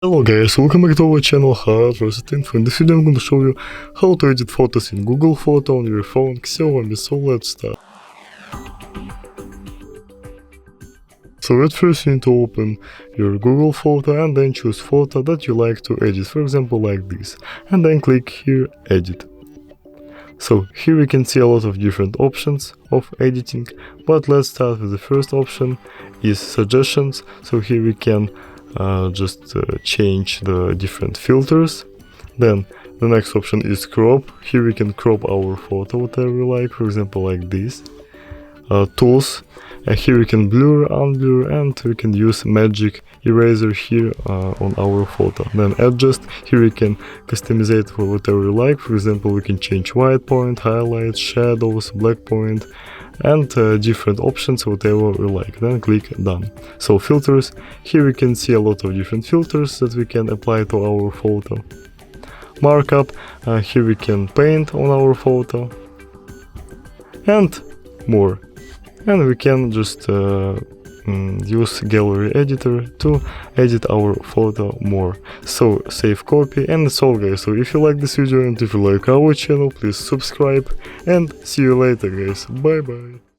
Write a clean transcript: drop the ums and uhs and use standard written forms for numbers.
Hello guys, welcome back to our channel HardReset.Info. In this video I'm going to show you how to edit photos in Google Photo on your phone Xiaomi, so let's start. So at first you need to open your Google Photo and then choose photo that you like to edit, for example like this, and then click here edit. So here we can see a lot of different options of editing, but let's start with the first option is suggestions. So here we can just change the different filters. Then the next option is crop. Here we can crop our photo whatever we like, for example like this. Tools, here we can blur, unblur, and we can use magic eraser here on our photo. Then adjust, here we can customize it for whatever we like. For example, we can change white point, highlights, shadows, black point, and different options whatever we like. Then click done. So filters, here we can see a lot of different filters that we can apply to our photo. Markup, here we can paint on our photo, and more. And we can just use gallery editor to edit our photo more. So save copy, and that's all guys. So if you like this video and if you like our channel, please subscribe, and see you later guys. Bye bye.